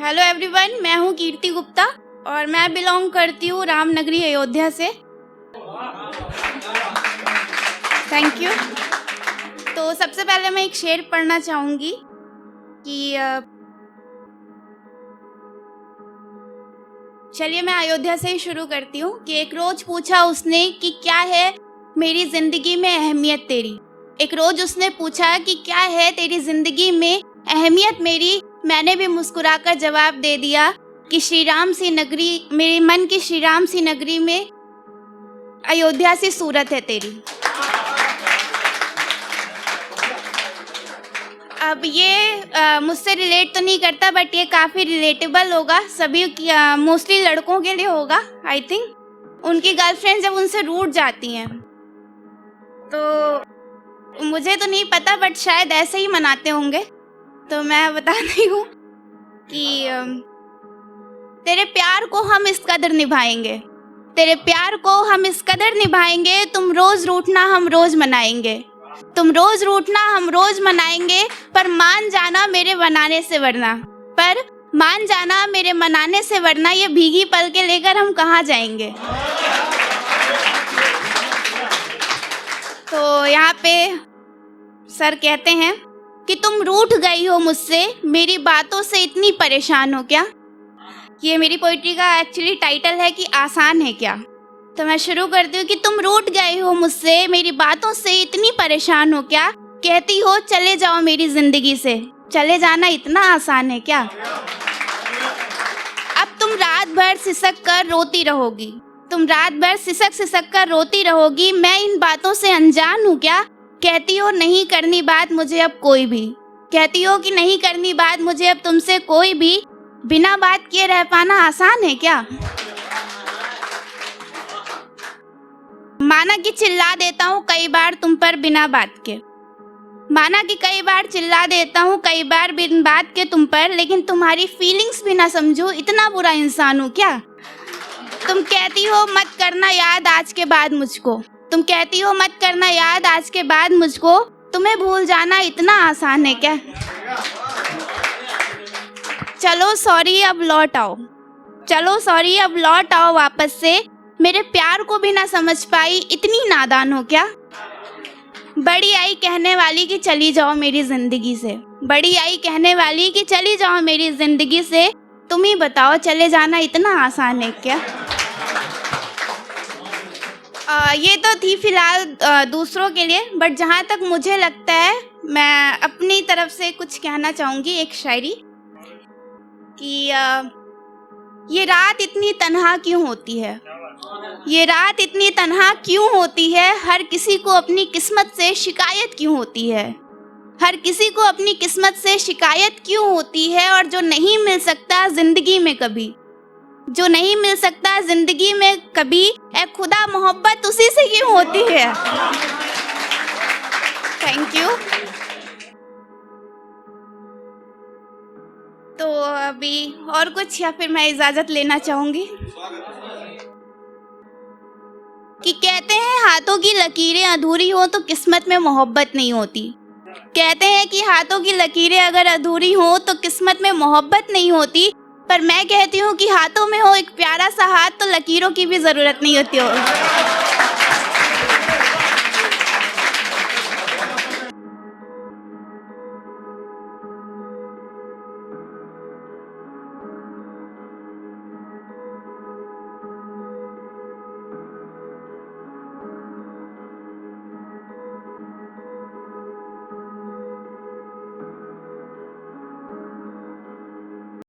Hello everyone, मैं हूँ कीर्ति गुप्ता और मैं बिलोंग करती हूँ रामनगरी अयोध्या से। Thank you. तो सबसे पहले मैं एक शेर पढ़ना चाहूँगी कि चलिए मैं अयोध्या से ही शुरू करती हूँ कि एक रोज पूछा उसने कि क्या है मेरी ज़िंदगी में अहमियत तेरी। एक रोज उसने पूछा कि क्या है तेरी ज़िंदगी में अहमियत मेरी। मैंने भी मुस्कुराकर जवाब दे दिया कि श्री राम सी नगरी, मेरे मन की श्री राम सी नगरी में अयोध्या सी सूरत है तेरी। अब ये मुझसे रिलेट तो नहीं करता, बट ये काफ़ी रिलेटेबल होगा सभी, मोस्टली लड़कों के लिए होगा आई थिंक। उनकी गर्लफ्रेंड जब उनसे रूठ जाती हैं तो मुझे तो नहीं पता, बट शायद ऐसे ही मनाते होंगे। तो मैं बताती हूँ कि तेरे प्यार को हम इस कदर निभाएंगे, तेरे प्यार को हम इस कदर निभाएंगे, तुम रोज़ रूठना हम रोज़ मनाएंगे, तुम रोज़ रूठना हम रोज़ मनाएंगे। पर मान जाना मेरे मनाने से वरना, पर मान जाना मेरे मनाने से वरना, ये भीगी पल के लेकर हम कहाँ जाएंगे। तो यहाँ पे सर कहते हैं कि तुम रूठ गई हो मुझसे, मेरी बातों से इतनी परेशान हो क्या। ये मेरी पोइट्री का एक्चुअली टाइटल है कि आसान है क्या। तो मैं शुरू करती हूँ कि तुम रूठ गए हो मुझसे, मेरी बातों से इतनी परेशान हो क्या। कहती हो चले जाओ मेरी ज़िंदगी से, चले जाना इतना आसान है क्या। अब तुम रात भर सिसक कर रोती रहोगी, तुम रात भर सिसक सिसक कर रोती रहोगी, मैं इन बातों से अनजान हूँ क्या। कहती हो नहीं करनी बात मुझे अब कोई भी, कहती हो कि नहीं करनी बात मुझे अब तुमसे कोई भी, बिना बात किए रह पाना आसान है क्या। माना कि चिल्ला देता हूँ कई बार तुम पर बिना बात के, माना कि कई बार चिल्ला देता हूँ कई बार बिन बात के तुम पर, लेकिन तुम्हारी फीलिंग्स भी ना समझो, इतना बुरा इंसान हूँ क्या। तुम कहती हो मत करना याद आज के बाद मुझको, तुम कहती हो मत करना याद आज के बाद मुझको, तुम्हें भूल जाना इतना आसान है क्या। चलो सॉरी अब लौट आओ, चलो सॉरी अब लौट आओ वापस से, मेरे प्यार को भी ना समझ पाई, इतनी नादान हो क्या। बड़ी आई कहने वाली कि चली जाओ मेरी ज़िंदगी से, बड़ी आई कहने वाली कि चली जाओ मेरी ज़िंदगी से, तुम ही बताओ चले जाना इतना आसान है क्या। ये तो थी फ़िलहाल दूसरों के लिए, बट जहाँ तक मुझे लगता है मैं अपनी तरफ से कुछ कहना चाहूँगी। एक शायरी कि ये रात इतनी तन्हा क्यों होती है, ये रात इतनी तन्हा क्यों होती है, हर किसी को अपनी किस्मत से शिकायत क्यों होती है, हर किसी को अपनी किस्मत से शिकायत क्यों होती है। और जो नहीं मिल सकता ज़िंदगी में कभी, जो नहीं मिल सकता ज़िंदगी में कभी, ए खुदा मोहब्बत उसी से क्यों होती है। Thank you. तो अभी और कुछ या फिर मैं इजाज़त लेना चाहूँगी कि कहते हैं हाथों की लकीरें अधूरी हो तो किस्मत में मोहब्बत नहीं होती, कहते हैं कि हाथों की लकीरें अगर अधूरी हो तो किस्मत में मोहब्बत नहीं होती। पर मैं कहती हूँ कि हाथों में हो एक प्यारा सा हाथ तो लकीरों की भी ज़रूरत नहीं होती हो।